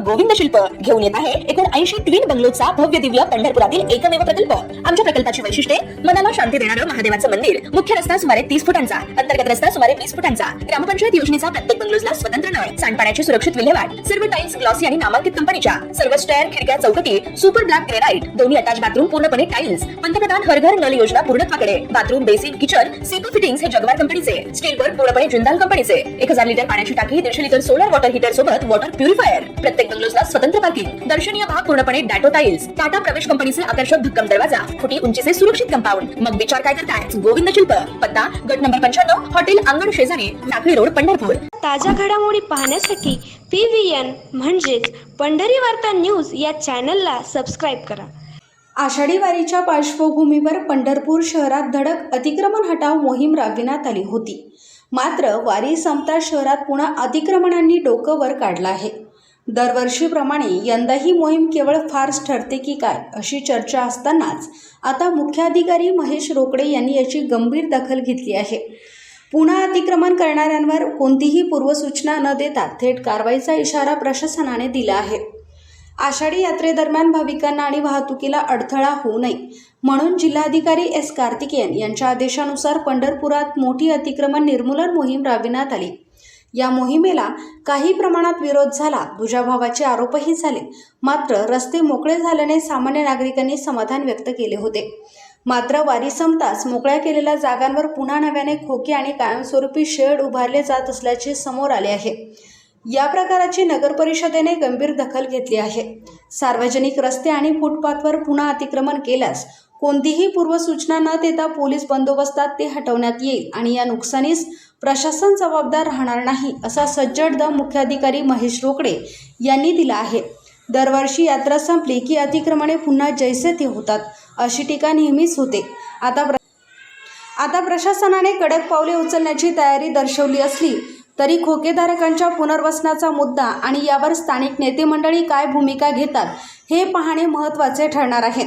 गोविंद शिल्प घेऊन येत आहे एकूण 80 ट्विन बंगलोचा भव्य दिव्य पंढरपुरातील एकमेव प्रकल्प। आमच्या प्रकल्पाची वैशिष्ट्ये मनाला शांती देणारं महादेवाचं मंदिर, मुख्य रस्ता सुमारे 30 फुटांचा, अंतर्गत रस्ता सुमारे 20 फुटांचा, ग्रामपंचायत योजनेचा प्रत्येक बंगलोजला स्वतंत्र नळ, सांडपाण्याची सुरक्षित विल्हेवाट, सर्व टाइल्स ग्लॉसी आणि नामांकित कंपनीच्या, सर्व स्टेअर, खिडक्या, चौकटी सुपर ब्लॅक ग्रेनाइट, दोन्ही अटॅच बाथरूम पूर्णपणे टाइल्स, पंतप्रधान हर घर नल योजना पूर्णत्वाकडे, bathroom, basin, kitchen, CP fittings हे जगवार कंपनीचे, स्टील वर्क पूर्णपणे जिंदाल कंपनीचे, 1000 लिटर पाण्याची टाकी, 150 लिटर सोलर वॉटर हीटर सोबत वॉटर प्युरिफायर, प्रत्येक बंगलोजला स्वतंत्र पार्किंग, दर्शनीय भाग पूर्णपणे डॅटो टाइल्स, टाटा प्रवेश कंपनीचे आकर्षक भक्कम दरवाजा, फुटी उंचीचे सुरक्षित कंपाऊंड। मग विचार काय करताय? गोविंद शिल्प, पत्ता गट नंबर 95, हॉटेल अंगण शेजारी, टाकळी रोड, पंढरपूर। ताज्या घडामोडी पाहण्यासाठी PVN म्हणजेच पंढरी वार्ता न्यूज या चॅनलला सबस्क्राईब करा। आषाढी वारीच्या पार्श्वभूमीवर पंढरपूर शहरात धडक अतिक्रमण हटाव मोहीम राबविण्यात आली होती। मात्र वारी संपताच शहरात पुन्हा अतिक्रमणांनी डोकं वर काढलं आहे। दरवर्षीप्रमाणे यंदाही मोहीम केवळ फार्स ठरते की काय अशी चर्चा असतानाच आता मुख्याधिकारी महेश रोकडे यांनी याची गंभीर दखल घेतली आहे। पुन्हा अतिक्रमण करणाऱ्यांवर कोणतीही पूर्वसूचना न देता थेट कारवाईचा इशारा प्रशासनाने दिला आहे। आषाढी यात्रेदरम्यान भाविकांना आणि वाहतुकीला अडथळा होऊ नये म्हणून जिल्हाधिकारी S. कार्तिकेयन यांच्या आदेशानुसार पंढरपुरात मोठी अतिक्रमण निर्मूलन मोहीम राबविण्यात आली। या मोहिमेला काही प्रमाणात विरोध झाला, दुजाभावाचे आरोपही झाले। मात्र रस्ते मोकळे झाल्याने सामान्य नागरिकांनी समाधान व्यक्त केले होते। मात्र वारी संपताच मोकळ्या केलेल्या जागांवर पुन्हा नव्याने खोके आणि कायमस्वरूपी शेड उभारले जात असल्याचे समोर आले आहे। या प्रकाराची नगर परिषदेने गंभीर दखल घेतली आहे। सार्वजनिक रस्ते आणि फुटपाथवर पुन्हा अतिक्रमण केल्यास कोणतीही पूर्वसूचना न देता पोलीस बंदोबस्तात ते हटवण्यात येईल आणि या नुकसानीस प्रशासन जबाबदार राहणार नाही असा सज्जड दम मुख्याधिकारी महेश रोकडे यांनी दिला आहे। दरवर्षी यात्रा संपली की अतिक्रमणे पुन्हा जैसे ते होतात अशी टीका नेहमीच होते। आता प्रशासनाने कडक पावले उचलण्याची तयारी दर्शवली असली तरी खोकेधारकांच्या पुनर्वसनाचा मुद्दा आणि यावर स्थानिक नेते मंडळी काय भूमिका घेतात हे पाहणे महत्त्वाचे ठरणार आहे।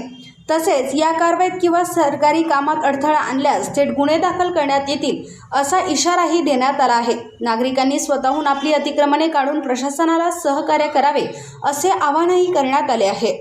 तसेच या कारवाईत किंवा सरकारी कामात अडथळा आणल्यास थेट गुन्हे दाखल करण्यात येतील असा इशाराही देण्यात आला आहे। नागरिकांनी स्वतःहून आपली अतिक्रमणे काढून प्रशासनाला सहकार्य करावे असे आवाहनही करण्यात आले आहे।